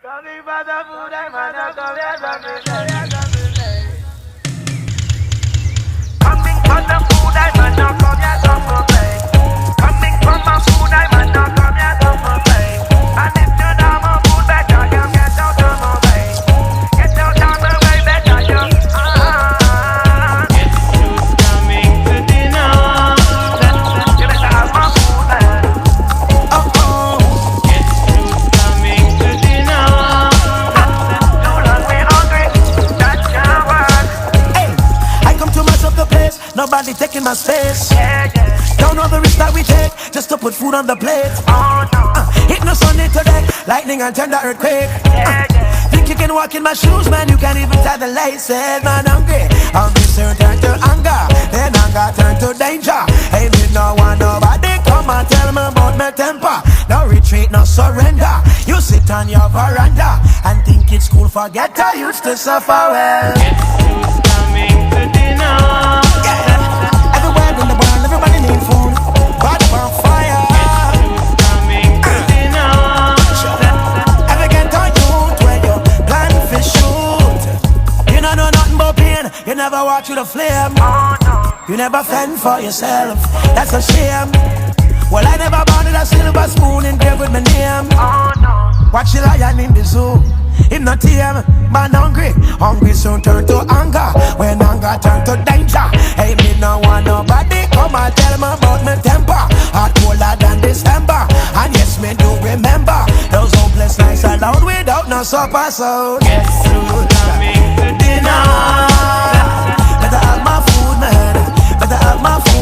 Coming for the food, I'm gonna come here, coming for the food, I'm gonna come here, come for play. Coming from my food, I'm gonna come here, come for play. And if you know my food better, you get out of my way. Get out of my way better, you. Guess who's coming to dinner? You better have my food, man. Guess who's coming to dinner? Don't let me hungry, that can't work. Hey, I come to mash up the place, nobody taking my space. Yeah, yeah. Don't know the risk that we take, just to put food on the plate. Oh no. Hitting us on it today, lightning and thunder earthquake. Yeah, yeah. Think you can walk in my shoes, man, you can't even tie the laces. Man, hungry, hungry soon turn to anger, then anger turn to danger. Hey, me no want nobody come and tell me about my temper. No retreat, no surrender. You sit on your veranda and think it's cool, forget I used to suffer well. Guess who's coming to dinner? Yeah. Everywhere in the world, everybody need food. But on fire. Who's coming to dinner? Ever get on youth when you plan for shoot? You don't know nothing but pain. You never walk through the flame. Oh no. You never fend for yourself. That's a shame. Well, I never wanted a silver spoon engraved with my name. Oh no. Watch the lion in the zoo. Him not tame, man hungry. Hungry soon turn to anger. When anger turn to danger. Hey, me no want nobody come and tell me about my temper. Hot colder than December. And yes, me do remember those hopeless nights alone without no supper. So Guess who's coming to dinner? better have my food, man. Better have my food.